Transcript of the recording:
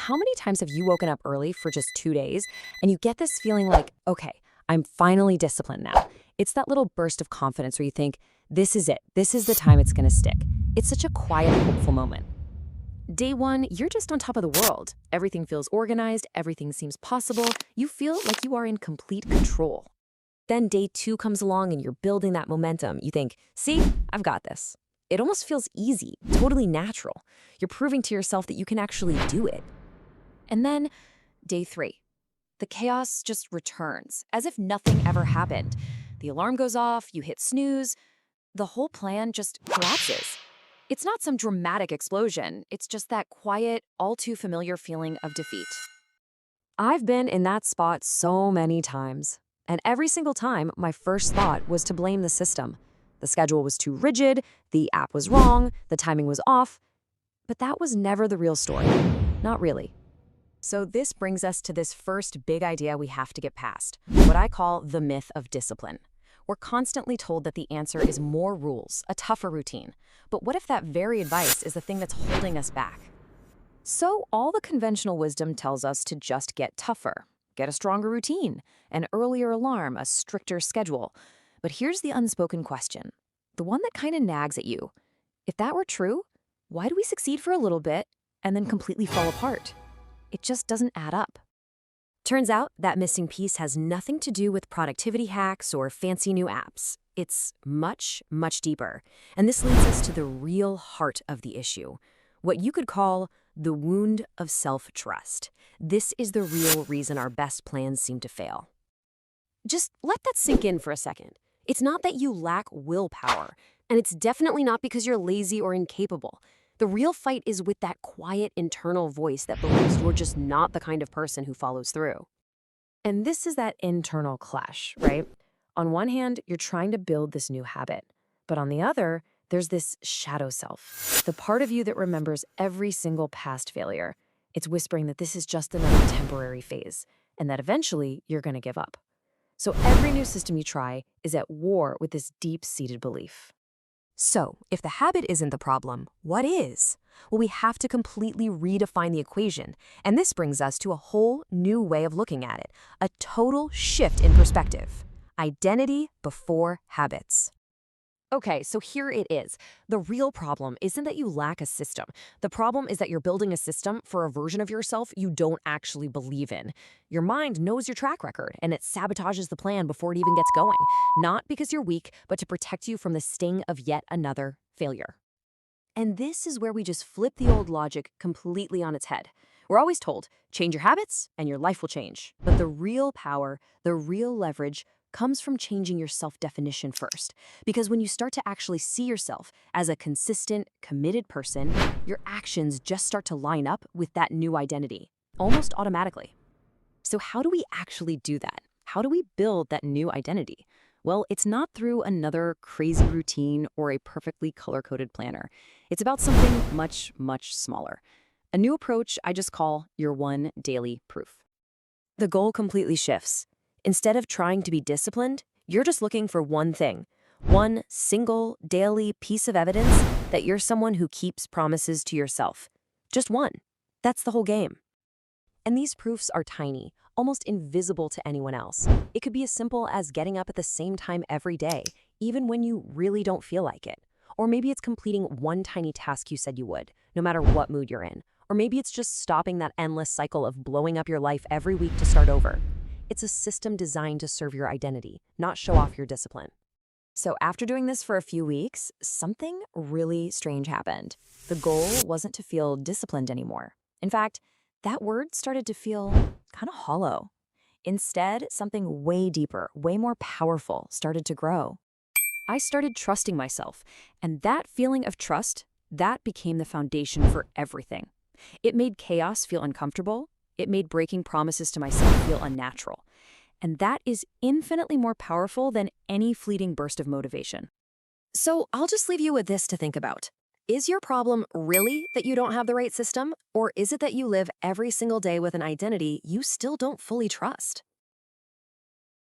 how many times have you woken up early for just 2 days and you get this feeling like, okay, I'm finally disciplined now? It's that little burst of confidence where you think, this is it. This is the time it's going to stick. It's such a quiet, hopeful moment. Day one, you're just on top of the world. Everything feels organized. Everything seems possible. You feel like you are in complete control. Then day two comes along and you're building that momentum. You think, see, I've got this. It almost feels easy, totally natural. You're proving to yourself that you can actually do it. And then day three, the chaos just returns, as if nothing ever happened. The alarm goes off, you hit snooze, the whole plan just collapses. It's not some dramatic explosion, it's just that quiet, all too familiar feeling of defeat. I've been in that spot so many times. And every single time, my first thought was to blame the system. The schedule was too rigid, the app was wrong, the timing was off. But that was never the real story. Not really. So this brings us to this first big idea we have to get past, what I call the myth of discipline. We're constantly told that the answer is more rules, a tougher routine. But what if that very advice is the thing that's holding us back? So all the conventional wisdom tells us to just get tougher, get a stronger routine, an earlier alarm, a stricter schedule. But here's the unspoken question, the one that kind of nags at you. If that were true, why do we succeed for a little bit and then completely fall apart? It just doesn't add up. Turns out that missing piece has nothing to do with productivity hacks or fancy new apps. It's much, much deeper. And this leads us to the real heart of the issue, what you could call the wound of self-trust. This is the real reason our best plans seem to fail. Just let that sink in for a second. It's not that you lack willpower, and it's definitely not because you're lazy or incapable. The real fight is with that quiet internal voice that believes you're just not the kind of person who follows through. And this is that internal clash, right? On one hand, you're trying to build this new habit, but on the other, there's this shadow self, the part of you that remembers every single past failure. It's whispering that this is just another temporary phase, and that eventually you're going to give up. So every new system you try is at war with this deep-seated belief. So, if the habit isn't the problem, what is? Well, we have to completely redefine the equation, and this brings us to a whole new way of looking at it, a total shift in perspective. Identity before habits. Okay, so here it is. The real problem isn't that you lack a system. The problem is that you're building a system for a version of yourself you don't actually believe in. Your mind knows your track record, and it sabotages the plan before it even gets going. Not because you're weak, but to protect you from the sting of yet another failure. And this is where we just flip the old logic completely on its head. We're always told, change your habits and your life will change. But the real power, the real leverage, comes from changing your self-definition first. Because when you start to actually see yourself as a consistent, committed person, your actions just start to line up with that new identity, almost automatically. So how do we actually do that? How do we build that new identity? Well, it's not through another crazy routine or a perfectly color-coded planner. It's about something much, much smaller. A new approach I just call your one daily proof. The goal completely shifts. Instead of trying to be disciplined, you're just looking for one thing, one single daily piece of evidence that you're someone who keeps promises to yourself. Just one. That's the whole game. And these proofs are tiny, almost invisible to anyone else. It could be as simple as getting up at the same time every day, even when you really don't feel like it. Or maybe it's completing one tiny task you said you would, no matter what mood you're in. Or maybe it's just stopping that endless cycle of blowing up your life every week to start over. It's a system designed to serve your identity, not show off your discipline. So after doing this for a few weeks, something really strange happened. The goal wasn't to feel disciplined anymore. In fact, that word started to feel kind of hollow. Instead, something way deeper, way more powerful started to grow. I started trusting myself, and that feeling of trust, that became the foundation for everything. It made chaos feel uncomfortable. It made breaking promises to myself feel unnatural. And that is infinitely more powerful than any fleeting burst of motivation. So I'll just leave you with this to think about. Is your problem really that you don't have the right system? Or is it that you live every single day with an identity you still don't fully trust?